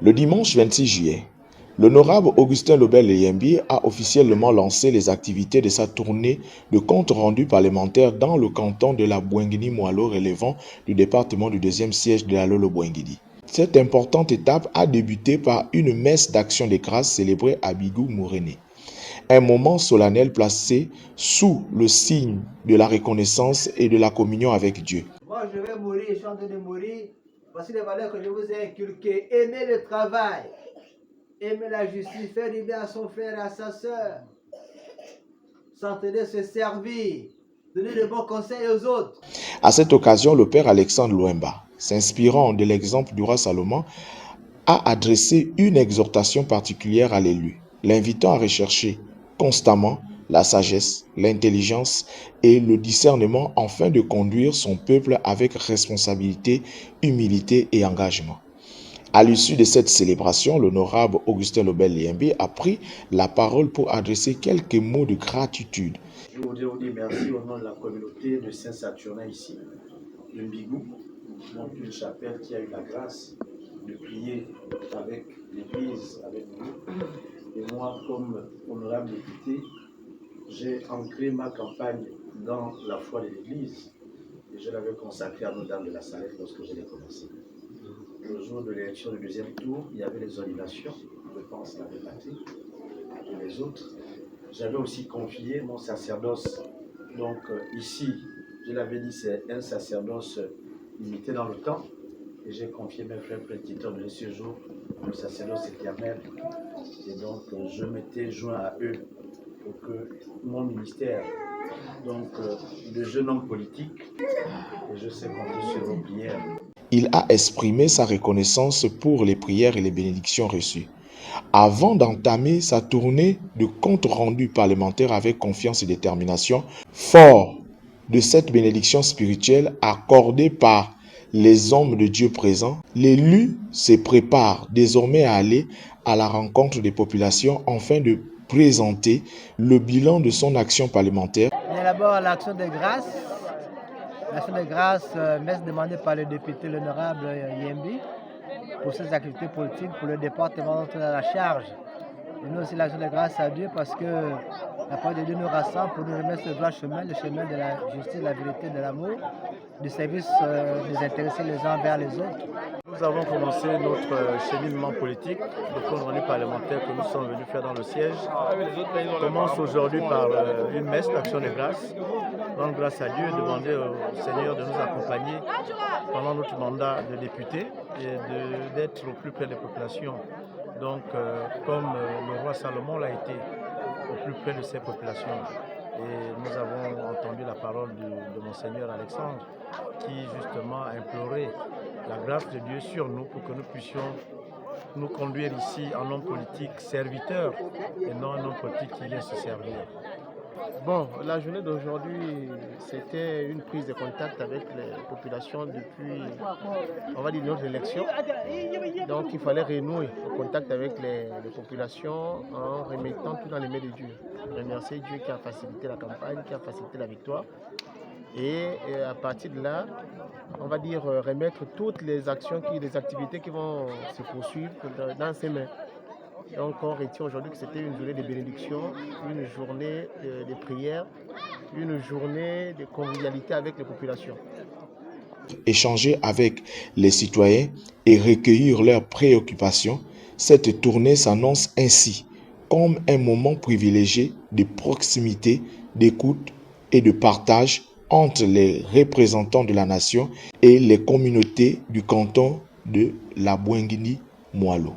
Le dimanche 26 juillet, l'honorable Augustin Lobel-Eyembi a officiellement lancé les activités de sa tournée de compte rendu parlementaire dans le canton de la Boinguini-Moalo relevant du département du deuxième siège de la Lolo-Boinguidi. Cette importante étape a débuté par une messe d'action de grâce célébrée à Bigou-Mouréné. Un moment solennel placé sous le signe de la reconnaissance et de la communion avec Dieu. Moi, je vais mourir, je suis en train de mourir. Voici les valeurs que je vous ai inculquées. Aimer le travail, aimer la justice, faire du bien à son frère et à sa soeur, s'entraider, se servir, donner de bons conseils aux autres. À cette occasion, le père Alexandre Louemba, s'inspirant de l'exemple du roi Salomon, a adressé une exhortation particulière à l'élu, l'invitant à rechercher constamment la sagesse, l'intelligence et le discernement afin de conduire son peuple avec responsabilité, humilité et engagement. À l'issue de cette célébration, l'honorable Augustin Lobel-Eyembi a pris la parole pour adresser quelques mots de gratitude. Je voudrais vous dire merci au nom de la communauté de Saint-Saturnin ici, de Mbigou, donc une chapelle qui a eu la grâce de prier avec l'Église, avec vous. Et moi, comme honorable député, j'ai ancré ma campagne dans la foi de l'Église et je l'avais consacrée à Notre-Dame de la Salette lorsque je l'ai commencé. Le jour de l'élection du deuxième tour, il y avait les ordinations, je pense la Patrie et les autres. J'avais aussi confié mon sacerdoce. Donc ici, je l'avais dit, c'est un sacerdoce limité dans le temps. Et j'ai confié mes frères prédicateurs de ce jour le sacerdoce éternel. Et donc je m'étais joint à eux pour que mon ministère, donc de jeune homme politique, et je sais compter sur vos prières. Il a exprimé sa reconnaissance pour les prières et les bénédictions reçues. Avant d'entamer sa tournée de compte rendu parlementaire avec confiance et détermination, fort de cette bénédiction spirituelle accordée par les hommes de Dieu présents, l'élu se prépare désormais à aller à la rencontre des populations afin de présenter le bilan de son action parlementaire. Il y a d'abord l'action de grâce. L'action de grâce, messe demandée par le député, l'honorable Eyembi, pour ses activités politiques, pour le département dont on a la charge. Et nous aussi l'action de grâce à Dieu parce que la parole de Dieu nous rassemble pour nous remettre le droit chemin, le chemin de la justice, de la vérité, de l'amour, du service désintéressé les uns vers les autres. Nous avons commencé notre cheminement politique, le compte rendu parlementaire que nous sommes venus faire dans le siège. On commence aujourd'hui par une messe d'action de grâce, rendre grâce à Dieu et demander au Seigneur de nous accompagner pendant notre mandat de député et d'être au plus près des populations. Donc, comme le roi Salomon l'a été au plus près de ces populations. Et nous avons entendu la parole de Monseigneur Alexandre qui justement a imploré la grâce de Dieu sur nous pour que nous puissions nous conduire ici en homme politique serviteur et non un homme politique qui vient se servir. Bon, la journée d'aujourd'hui, c'était une prise de contact avec les populations depuis, on va dire, notre élection. Donc il fallait renouer le contact avec les populations en remettant tout dans les mains de Dieu. Remercier Dieu qui a facilité la campagne, qui a facilité la victoire. Et à partir de là, on va dire remettre toutes les actions, les activités qui vont se poursuivre dans ses mains. Donc on retient aujourd'hui que c'était une journée de bénédiction, une journée de prière, une journée de convivialité avec les populations. Échanger avec les citoyens et recueillir leurs préoccupations, cette tournée s'annonce ainsi comme un moment privilégié de proximité, d'écoute et de partage entre les représentants de la nation et les communautés du canton de la Boinguini-Moalo.